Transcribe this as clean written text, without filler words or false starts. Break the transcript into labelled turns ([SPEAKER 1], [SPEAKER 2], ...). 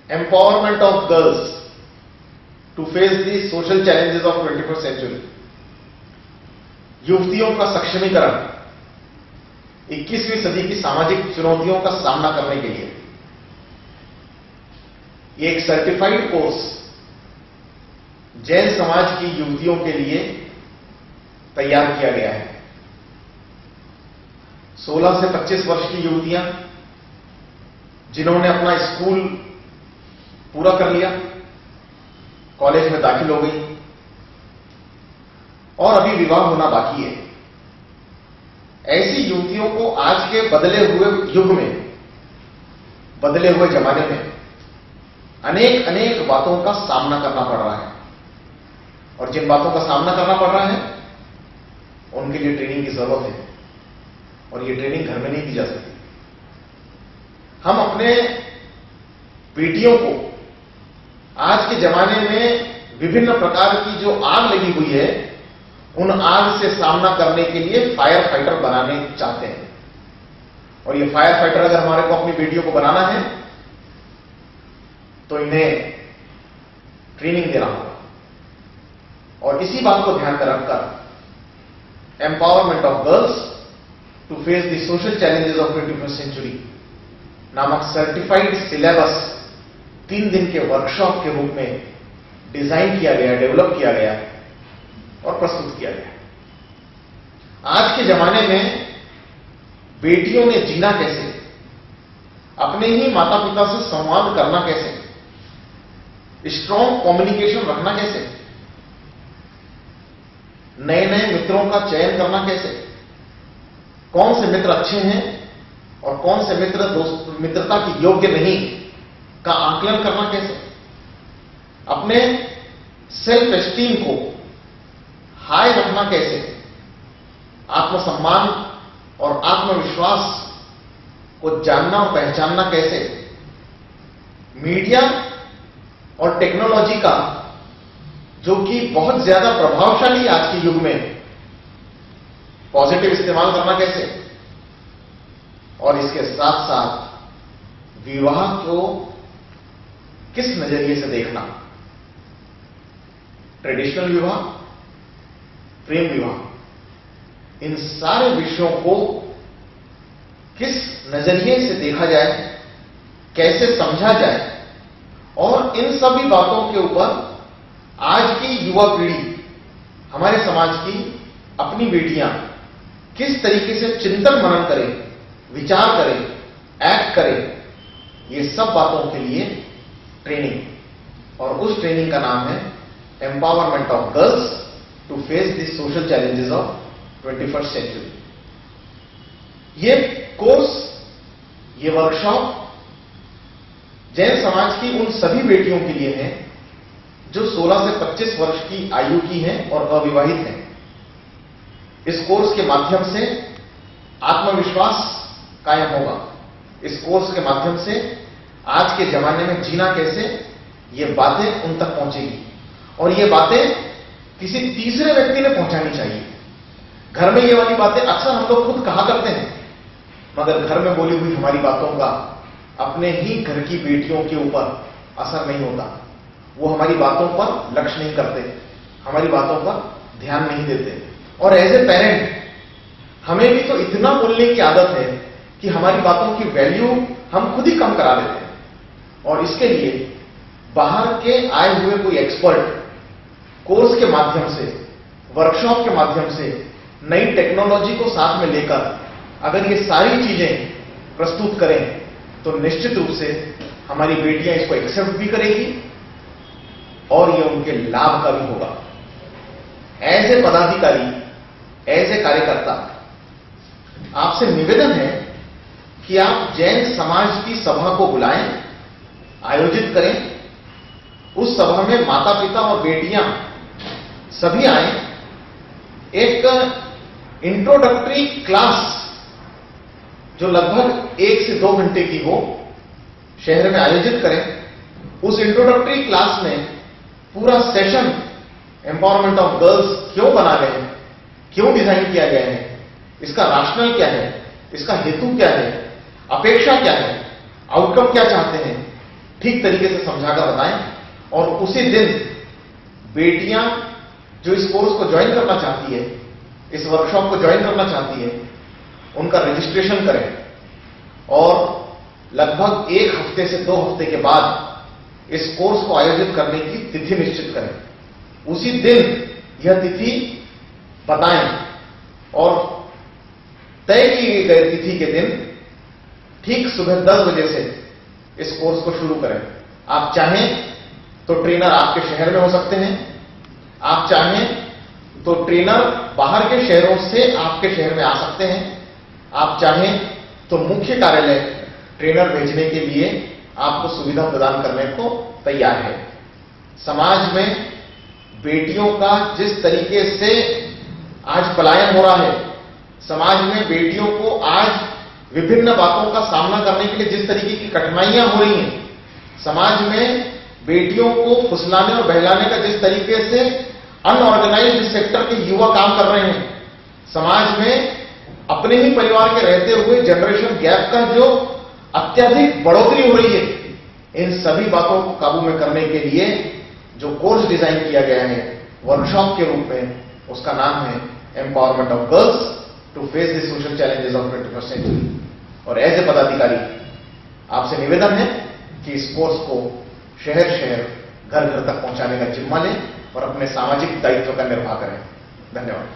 [SPEAKER 1] empowerment of girls to face the social challenges of 21st century. युवतियों का सक्षमीकरण 21वीं सदी की सामाजिक चुनौतियों का सामना करने के लिए ये एक सर्टिफाइड कोर्स जैन समाज की युवतियों के लिए तैयार किया गया है। 16 से 25 वर्ष की युवतियां जिन्होंने अपना स्कूल पूरा कर लिया, कॉलेज में दाखिल हो गई और अभी विवाह होना बाकी है, ऐसी युवतियों को आज के बदले हुए युग में, बदले हुए जमाने में अनेक अनेक बातों का सामना करना पड़ रहा है। और जिन बातों का सामना करना पड़ रहा है उनके लिए ट्रेनिंग की जरूरत है, और ये ट्रेनिंग घर में नहीं दी जा सकती। हम अपने बेटियों को आज के जमाने में विभिन्न प्रकार की जो आग लगी हुई है, उन आग से सामना करने के लिए फायर फाइटर बनाने चाहते हैं। और ये फायर फाइटर अगर हमारे को अपनी बेटियों को बनाना है तो इन्हें ट्रेनिंग देना होगा। और इसी बात को ध्यान में रखकर empowerment of girls to face the social challenges of 21st century नामक सर्टिफाइड सिलेबस 3 दिन के वर्कशॉप के रूप में डिजाइन किया गया, डेवलप किया गया और प्रस्तुत किया गया। आज के जमाने में बेटियों ने जीना कैसे, अपने ही माता पिता से संवाद करना कैसे, स्ट्रॉन्ग कम्युनिकेशन रखना कैसे, नए नए मित्रों का चयन करना कैसे, कौन से मित्र अच्छे हैं और कौन से मित्र मित्रता की योग्य नहीं का आकलन करना कैसे, अपने सेल्फ एस्टीम को हाई रखना कैसे, आत्मसम्मान और आत्मविश्वास को जानना और पहचानना कैसे, मीडिया और टेक्नोलॉजी का जो कि बहुत ज्यादा प्रभावशाली आज के युग में पॉजिटिव इस्तेमाल करना कैसे, और इसके साथ साथ विवाह को किस नजरिए से देखना, ट्रेडिशनल विवाह, प्रेम विवाह, इन सारे विषयों को किस नजरिए से देखा जाए, कैसे समझा जाए, और इन सभी बातों के ऊपर आज की युवा पीढ़ी, हमारे समाज की अपनी बेटियां किस तरीके से चिंतन मनन करें, विचार करें, एक्ट करें, ये सब बातों के लिए ट्रेनिंग। और उस ट्रेनिंग का नाम है empowerment of girls to face the social challenges of 21st century. ये कोर्स, ये वर्कशॉप जैन समाज की उन सभी बेटियों के लिए है जो 16 से 25 वर्ष की आयु की हैं और अविवाहित हैं। इस कोर्स के माध्यम से आत्मविश्वास कायम होगा। इस कोर्स के माध्यम से आज के जमाने में जीना कैसे, ये बातें उन तक पहुंचेगी। और ये बातें किसी तीसरे व्यक्ति ने पहुंचानी चाहिए। घर में ये वाली बातें अक्सर हम लोग खुद कहा करते हैं, मगर घर में बोली हुई हमारी बातों का अपने ही घर की बेटियों के ऊपर असर नहीं होता। वो हमारी बातों पर लक्ष्य नहीं करते, हमारी बातों पर ध्यान नहीं देते। और एज ए पेरेंट हमें भी तो इतना बोलने की आदत है कि हमारी बातों की वैल्यू हम खुद ही कम करा देते हैं। और इसके लिए बाहर के आए हुए कोई एक्सपर्ट कोर्स के माध्यम से, वर्कशॉप के माध्यम से, नई टेक्नोलॉजी को साथ में लेकर अगर ये सारी चीजें प्रस्तुत करें तो निश्चित रूप से हमारी बेटियां इसको एक्सेप्ट भी करेगी और ये उनके लाभ का भी होगा। एज ए पदाधिकारी, एज ए कार्यकर्ता आपसे निवेदन है कि आप जैन समाज की सभा को बुलाएं, आयोजित करें। उस सभा में माता पिता और बेटियां सभी आए। एक इंट्रोडक्टरी क्लास जो लगभग 1 से 2 घंटे की हो, शहर में आयोजित करें। उस इंट्रोडक्टरी क्लास में पूरा सेशन एम्पावरमेंट ऑफ गर्ल्स क्यों बना गए हैं, क्यों डिजाइन किया गया है, इसका राशनल क्या है, इसका हेतु क्या है, अपेक्षा क्या है, आउटकम क्या चाहते हैं, ठीक तरीके से समझाकर बताएं और उसी दिन बेटियां जो इस कोर्स को ज्वाइन करना चाहती है, इस वर्कशॉप को ज्वाइन करना चाहती है, उनका रजिस्ट्रेशन करें और लगभग 1 हफ्ते से 2 हफ्ते के बाद इस कोर्स को आयोजित करने की तिथि निश्चित करें। उसी दिन यह तिथि बताएं और तय की गई तिथि के दिन ठीक सुबह 10 बजे से इस कोर्स को शुरू करें। आप चाहें तो ट्रेनर आपके शहर में हो सकते हैं, आप चाहें तो ट्रेनर बाहर के शहरों से आपके शहर में आ सकते हैं, आप चाहें तो मुख्य कार्यालय ट्रेनर भेजने के लिए आपको सुविधा प्रदान करने को तैयार है। समाज में बेटियों का जिस तरीके से आज पलायन हो रहा है, समाज में बेटियों को आज विभिन्न बातों का सामना करने के लिए जिस तरीके की कठिनाइयां हो रही हैं, समाज में बेटियों को फुसलाने और बहलाने का जिस तरीके से अनऑर्गेनाइज्ड सेक्टर के युवा काम कर रहे हैं, समाज में अपने ही परिवार के रहते हुए जनरेशन गैप का जो अत्यधिक बढ़ोतरी हो रही है, इन सभी बातों को काबू में करने के लिए जो कोर्स डिजाइन किया गया है वर्कशॉप के रूप में, उसका नाम है empowerment of girls to face the social challenges of 21st century. और एज ए पदाधिकारी आपसे निवेदन है कि इस कोर्स को शहर शहर, घर घर तक पहुंचाने का जिम्मा लें और अपने सामाजिक दायित्व का निर्वाह करें। धन्यवाद।